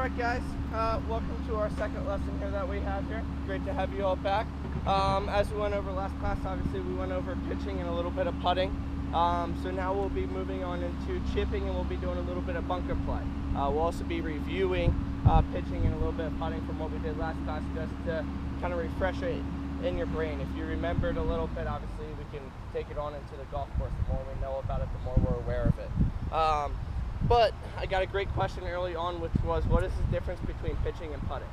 Alright guys, welcome to our second lesson here that we have here. Great to have you all back. As we went over last class, obviously we went over pitching and a little bit of putting. So now we'll be moving on into chipping, and we'll be doing a little bit of bunker play. We'll also be reviewing pitching and a little bit of putting from what we did last class, just to kind of refresh it in your brain. If you remembered a little bit, obviously we can take it on into the golf course. The more we know about it, the more we're aware of it. But I got a great question early on, which was, what is the difference between pitching and putting?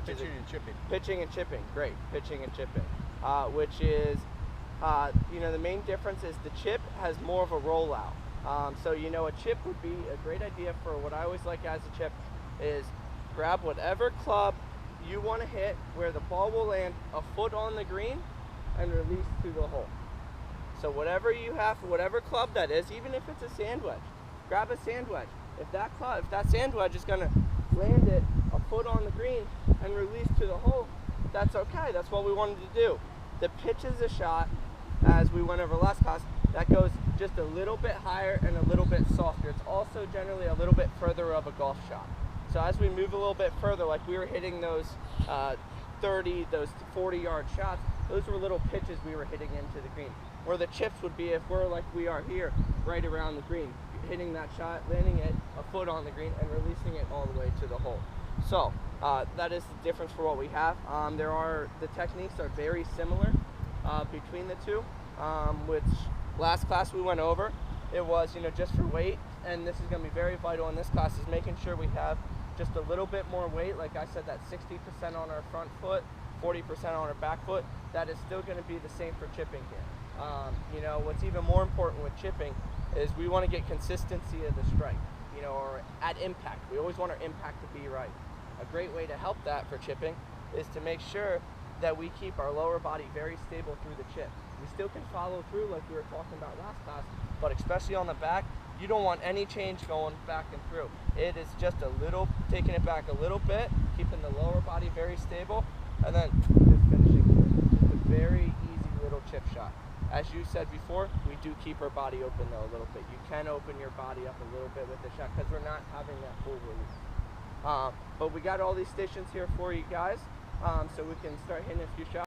Pitching and chipping. Pitching and chipping, great. Pitching and chipping, which is, the main difference is the chip has more of a rollout. So, a chip would be a great idea for what I always like as a chip is grab whatever club you want to hit where the ball will land a foot on the green and release to the hole. So whatever you have, whatever club that is, even if it's a sand wedge, grab a sand wedge. If that sand wedge is going to land it a foot on the green and release to the hole, that's okay. That's what we wanted to do. The pitch is a shot, as we went over last class, that goes just a little bit higher and a little bit softer. It's also generally a little bit further of a golf shot. So as we move a little bit further, like we were hitting those 30, those 40-yard shots, those were little pitches we were hitting into the green. Where the chips would be if we're like we are here, right around the green, hitting that shot, landing it a foot on the green, and releasing it all the way to the hole. So that is the difference for what we have. The techniques are very similar between the two, which last class we went over. It was, just for weight, and this is going to be very vital in this class, is making sure we have just a little bit more weight. Like I said, that 60% on our front foot, 40% on our back foot. That is still going to be the same for chipping here. What's even more important with chipping is we want to get consistency of the strike, or at impact. We always want our impact to be right. A great way to help that for chipping is to make sure that we keep our lower body very stable through the chip. We still can follow through like we were talking about last class, but especially on the back, you don't want any change going back and through. It is just taking it back a little bit, keeping the lower body very stable, and then just finishing through. Just a very easy little chip shot. As you said before, we do keep our body open though a little bit. You can open your body up a little bit with the shot because we're not having that full release. But we got all these stations here for you guys, so we can start hitting a few shots.